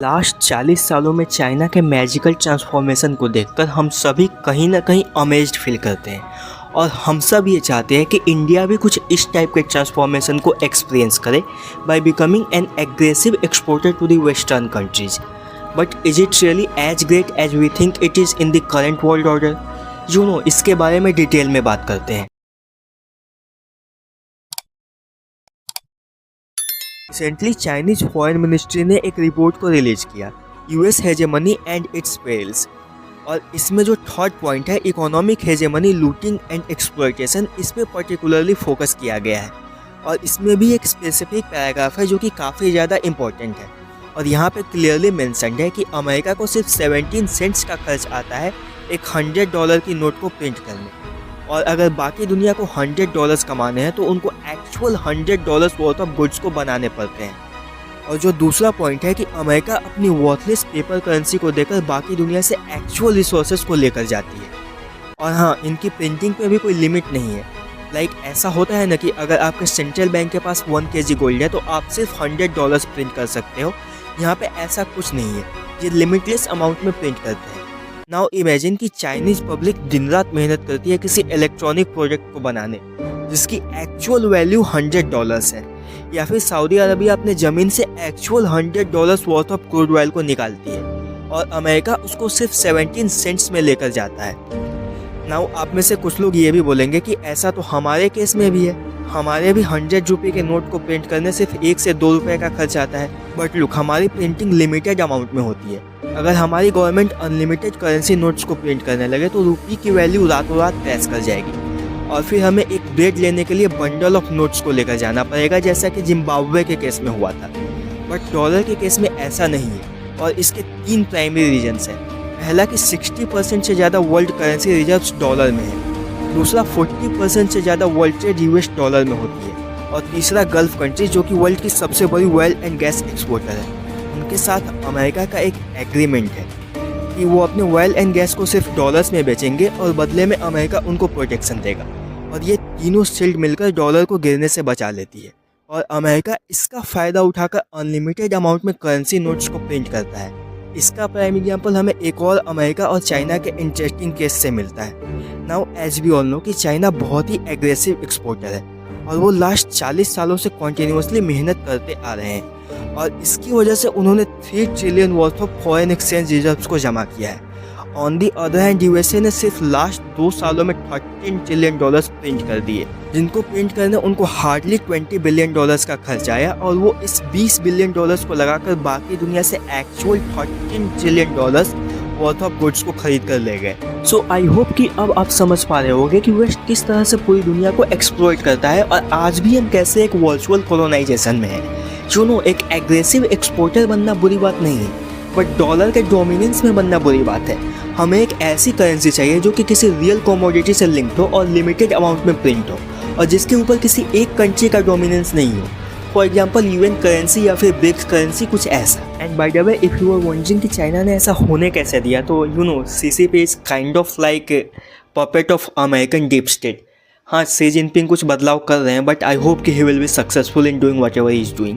Last 40 सालों में China के मैजिकल ट्रांसफॉर्मेशन को देखकर हम सभी कहीं ना कहीं अमेज्ड फील करते हैं और हम सब ये चाहते हैं कि इंडिया भी कुछ इस टाइप के ट्रांसफॉर्मेशन को एक्सपीरियंस करे by becoming an aggressive exporter to the western countries. But is it really as great as we think it is in the current world order? इसके बारे में डिटेल में बात करते हैं। रिसेंटली चाइनीज फॉरेन मिनिस्ट्री ने एक रिपोर्ट को रिलीज किया, US hegemony and it's perils, और इसमें जो थर्ड पॉइंट है economic hegemony, looting and exploitation, इस पे पर्टिकुलरली फोकस किया गया है। और इसमें भी एक स्पेसिफिक पैराग्राफ है जो कि काफ़ी ज़्यादा इम्पोर्टेंट है और यहाँ पे क्लियरली मेंशन्ड है कि अमेरिका को सिर्फ 17 सेंट्स का खर्च आता है एक $100 की नोट को प्रिंट करने, और अगर बाकी दुनिया को $100 कमाने हैं तो उनको एक्चुअल $100 वर्थ ऑफ गुड्स को बनाने पड़ते हैं। और जो दूसरा पॉइंट है कि अमेरिका अपनी वर्थलेस पेपर करेंसी को देकर बाकी दुनिया से एक्चुअल रिसोर्सेज को लेकर जाती है। और हाँ, इनकी प्रिंटिंग पे भी कोई लिमिट नहीं है। ऐसा होता है ना कि अगर आपके सेंट्रल बैंक के पास 1 kg गोल्ड है तो आप सिर्फ $100 प्रिंट कर सकते हो। यहाँ पे ऐसा कुछ नहीं है, ये लिमिटलेस अमाउंट में प्रिंट करते हैं। नाउ इमेजिन कि चाइनीज पब्लिक दिन रात मेहनत करती है किसी इलेक्ट्रॉनिक प्रोडक्ट को बनाने जिसकी एक्चुअल वैल्यू $100 है, या फिर सऊदी अरबिया अपने ज़मीन से actual $100 worth of crude oil को निकालती है और अमेरिका उसको सिर्फ 17 सेंट्स में लेकर जाता है। नाउ आप में से कुछ लोग ये भी बोलेंगे कि ऐसा तो हमारे केस में भी है, हमारे भी 100 रुपये के नोट को प्रिंट करने सिर्फ 1 से 2 रुपये का खर्च आता है। बट लुक, हमारी प्रिंटिंग लिमिटेड अमाउंट में होती है। अगर हमारी गवर्नमेंट अनलिमिटेड करेंसी नोट्स को प्रिंट करने लगे तो रुपये की वैल्यू रातों रात क्रैश कर जाएगी और फिर हमें एक ब्रेड लेने के लिए बंडल ऑफ नोट्स को लेकर जाना पड़ेगा, जैसा कि जिम्बाब्वे के केस में हुआ था। बट डॉलर के केस में ऐसा नहीं है और इसके 3 प्राइमरी रीजन्स हैं। पहला कि 60% से ज़्यादा वर्ल्ड करेंसी रिजर्व्स डॉलर में है, दूसरा 40% से ज़्यादा वर्ल्ड ट्रेड यूएस डॉलर में होती है, और तीसरा गल्फ कंट्रीज जो कि वर्ल्ड की सबसे बड़ी ऑयल एंड गैस एक्सपोर्टर है, उनके साथ अमेरिका का एक एग्रीमेंट है कि वो अपने ऑयल एंड गैस को सिर्फ डॉलर्स में बेचेंगे और बदले में अमेरिका उनको प्रोटेक्शन देगा। और ये तीनों शील्ड मिलकर डॉलर को गिरने से बचा लेती है और अमेरिका इसका फ़ायदा उठाकर अनलिमिटेड अमाउंट में करेंसी नोट्स को प्रिंट करता है। इसका प्राइम एग्जाम्पल हमें एक और अमेरिका और चाइना के इंटरेस्टिंग केस से मिलता है। Now as we all know कि चाइना बहुत ही एग्रेसिव एक्सपोर्टर है और वो लास्ट 40 सालों से कॉन्टिन्यूसली मेहनत करते आ रहे हैं और इसकी वजह से उन्होंने 3 trillion worth of foreign exchange reserves को जमा किया है। On the other hand USA ने सिर्फ लास्ट 2 सालों में $13 ट्रिलियन प्रिंट कर दिए, जिनको प्रिंट करने उनको हार्डली $20 बिलियन का खर्च आया और वो इस $20 बिलियन को लगाकर बाकी दुनिया से actual $13 trillion worth of goods को खरीद कर ले गए। सो आई होप कि अब आप समझ पा रहे होंगे कि वेस्ट किस तरह से पूरी दुनिया को एक्सप्लॉइट करता है और आज भी हम कैसे एक वर्चुअल कॉलोनाइजेशन में है। एक एग्रेसिव एक्सपोर्टर बनना बुरी बात नहीं है, बट डॉलर के डोमिनेंस में बनना बुरी बात है। हमें एक ऐसी करेंसी चाहिए जो कि किसी रियल कमोडिटी से लिंक्ड हो और लिमिटेड अमाउंट में प्रिंट हो और जिसके ऊपर किसी एक कंट्री का डोमिनेंस नहीं हो। फॉर एग्जांपल यूएन करेंसी या फिर ब्रिक्स करेंसी, कुछ ऐसा। And by the way, if you are wondering कि चाइना ने ऐसा होने कैसे दिया, तो CCP is kind of like puppet of American deep state. हाँ, शी जिनपिंग कुछ बदलाव कर रहे हैं बट आई होप कि he will be successful in doing whatever he is doing.